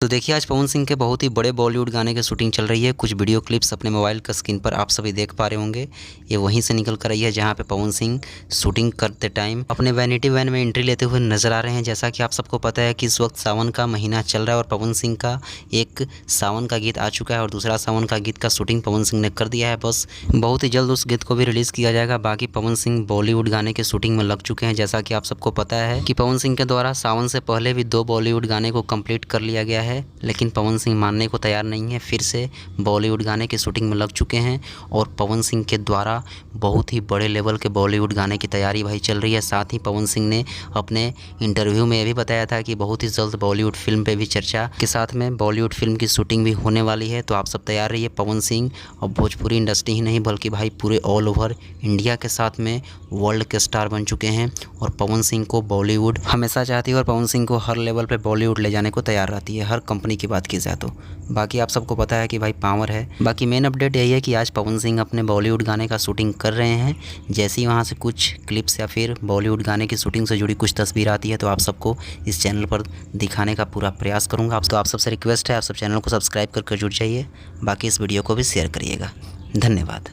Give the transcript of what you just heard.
तो देखिए आज पवन सिंह के बहुत ही बड़े बॉलीवुड गाने की शूटिंग चल रही है। कुछ वीडियो क्लिप्स अपने मोबाइल का स्क्रीन पर आप सभी देख पा रहे होंगे। ये वहीं से निकल कर आई है जहां पे पवन सिंह शूटिंग करते टाइम अपने वैनिटी वैन में एंट्री लेते हुए नजर आ रहे हैं। जैसा कि आप सबको पता है कि इस वक्त सावन का महीना चल रहा है और पवन सिंह का एक सावन का गीत आ चुका है और दूसरा सावन का गीत का शूटिंग पवन सिंह ने कर दिया है। बस बहुत ही जल्द उस गीत को भी रिलीज़ किया जाएगा। बाकी पवन सिंह बॉलीवुड गाने के शूटिंग में लग चुके हैं। जैसा कि आप सबको पता है कि पवन सिंह के द्वारा सावन से पहले भी 2 बॉलीवुड गाने को कंप्लीट कर लिया गया है, लेकिन पवन सिंह मानने को तैयार नहीं है। फिर से बॉलीवुड गाने की शूटिंग में लग चुके हैं और पवन सिंह के द्वारा बहुत ही बड़े लेवल के बॉलीवुड गाने की तैयारी भाई चल रही है। साथ ही पवन सिंह ने अपने इंटरव्यू में यह भी बताया था कि बहुत ही जल्द बॉलीवुड फिल्म पे भी चर्चा के साथ में बॉलीवुड फिल्म की शूटिंग भी होने वाली है। तो आप सब तैयार रहिए। पवन सिंह और भोजपुरी इंडस्ट्री ही नहीं बल्कि भाई पूरे ऑल ओवर इंडिया के साथ में वर्ल्ड के स्टार बन चुके हैं और पवन सिंह को बॉलीवुड हमेशा चाहती है और पवन सिंह को हर लेवल पे बॉलीवुड ले जाने को तैयार रहती है, हर कंपनी की बात की जाए तो। बाकी आप सबको पता है कि भाई पावर है। बाकी मेन अपडेट यही है कि आज पवन सिंह अपने बॉलीवुड गाने का शूटिंग कर रहे हैं। जैसे ही वहाँ से कुछ क्लिप्स या फिर बॉलीवुड गाने की शूटिंग से जुड़ी कुछ तस्वीर आती है तो आप सबको इस चैनल पर दिखाने का पूरा प्रयास करूँगा। आप सबसे रिक्वेस्ट है, आप सब चैनल को सब्सक्राइब करके जुड़ जाइए। बाकी इस वीडियो को भी शेयर करिएगा। धन्यवाद।